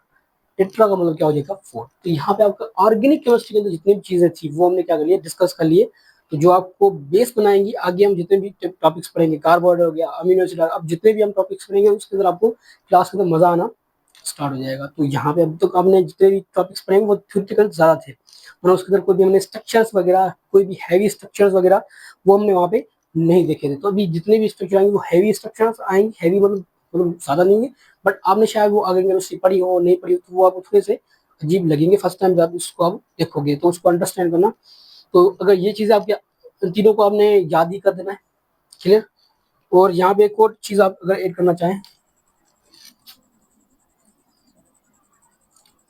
टेट्रा का मतलब क्या हो जाएगा, फोर। तो यहाँ पे आपका ऑर्गेनिक केमिस्ट्री के अंदर जितनी भी चीजें थी वो हमने क्या कर लिया, डिस्कस कर लिए। तो जो आपको बेस बनाएंगी आगे हम जितने भी टॉपिक्स पढ़ेंगे, कार्बोहाइड्रेट हो गया, अमीनो एसिड, अब जितने भी हम टॉपिक्स पढ़ेंगे उसके अंदर आपको क्लास के अंदर मजा आना स्टार्ट हो जाएगा। तो यहाँ पे अब तक आपने जितने भी टॉपिक्स पढ़ेंगे वो थ्योरेटिकल ज्यादा थे, मतलब उसके अंदर कोई भी हमने स्ट्रक्चर्स वगैरह, कोई भी हैवी स्ट्रक्चर्स वगैरह वो हमने वहाँ पे नहीं देखे थे। तो अभी जितने भी स्ट्रक्चर आएंगे वो हैवी स्ट्रक्चर्स आएंगे, हैवी मतलब ज्यादा नहीं है, बट आपने शायद वो आगे केमिस्ट्री पढ़ी हो नहीं पढ़ी हो तो वो आपको थोड़े से अजीब लगेंगे फर्स्ट टाइम जब इसको आप देखोगे, तो उसको अंडरस्टैंड करना। तो अगर ये चीज आपके इन तीनों को आपने याद ही कर देना है, क्लियर। और यहाँ पे एक और चीज आप अगर ऐड करना चाहें,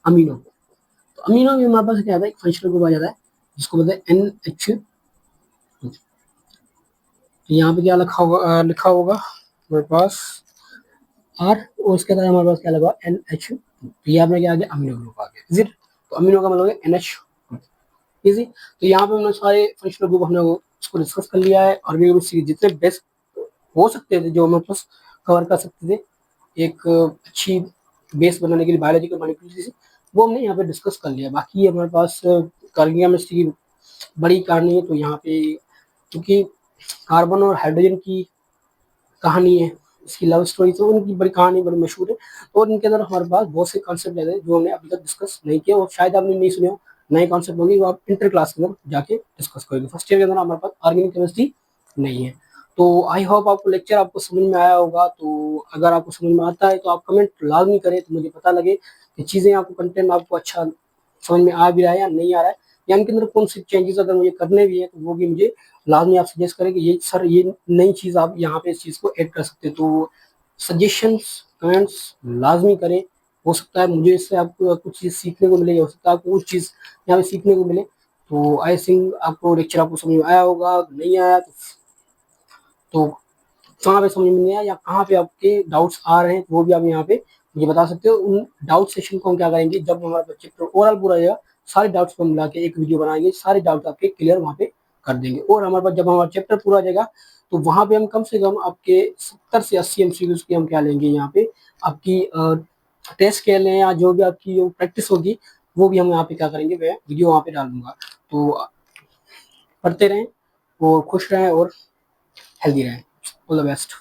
अमीनो। तो अमीनो में हमारे पास क्या आता है, एक फंक्शनल ग्रुप आ जाता है जिसको बोलते हैं NH2। तो यहाँ पे क्या लिखा होगा हमारे पास R, और उसके अंदर हमारे पास क्या लगा, NH2। तो यहाँ पे क्या आ गया, अमीनो ग्रुप आ गया, इज इट। तो अमीनो का मतलब है NH, इजी। तो यहाँ पे हमने सारे फंक्शनल ग्रुप हमने उसको डिस्कस कर लिया है, और भी जितने बेस्ट हो सकते थे जो हमारे पास कवर कर सकते थे एक अच्छी बेस बनाने के लिए बायोलॉजिकल मॉलिक्यूल्स, वो हमने यहाँ पे डिस्कस कर लिया। बाकी हमारे पास केमिस्ट्री की बड़ी कहानी है, तो यहाँ पे क्योंकि कार्बन और हाइड्रोजन की कहानी है, इसकी लव स्टोरी, तो उनकी बड़ी कहानी बड़ी मशहूर है। और इनके अंदर हमारे पास बहुत से कॉन्सेप्ट रहते हैं जो हमने अभी तक डिस्कस नहीं किया, और शायद आपने नहीं सुने हो, नए कॉन्सेप्ट होंगे वो आप इंटर क्लास के अंदर जाके डिस्कस करोगे। फर्स्ट ईयर के अंदर हमारे पास ऑर्गेनिक केमिस्ट्री नहीं है। तो आई होप आपको लेक्चर आपको समझ में आया होगा। तो अगर आपको समझ में आता है तो आप कमेंट लाजमी करें, तो मुझे पता लगे कि चीज़ें आपको, कंटेंट आपको अच्छा समझ में आ भी रहा है या नहीं आ रहा है, या इनके अंदर कौन सी चेंजेस अगर मुझे करने भी है तो वो भी मुझे लाजमी आप सजेस्ट करें कि ये सर ये नई चीज़ आप यहाँ पे इस चीज़ को ऐड कर सकते हैं। तो सजेशंस कमेंट्स लाजमी करें, हो सकता है मुझे इससे आपको कुछ चीज़ सीखने को मिले, हो सकता है आपको कुछ चीज़ यहाँ पे सीखने को मिले। तो आई थिंक आपको लेक्चर आपको समझ में आया होगा, नहीं आया तो कहाँ पे समझ में नहीं आया या कहाँ पे आपके डाउट्स आ रहे हैं वो भी आप यहाँ पे मुझे बता सकते हो। उन डाउट सेशन को हम क्या करेंगे, जब हमारा चैप्टर ओवरऑल पूरा हो जाएगा सारे डाउट्स को मिला के एक वीडियो बनाएंगे, सारे डाउट आपके क्लियर वहाँ पे कर देंगे। और हमारे पास जब हमारा चैप्टर पूरा हो जाएगा तो वहाँ पे हम कम से कम आपके 70 से 80 MCQs की हम क्या लेंगे, यहाँ पे आपकी टेस्ट के लें या जो भी आपकी प्रैक्टिस होगी वो भी हम यहाँ पे क्या करेंगे, मैं वीडियो वहाँ पे डाल दूंगा। तो पढ़ते रहें और खुश रहें और हेल्दी रहें। All the best.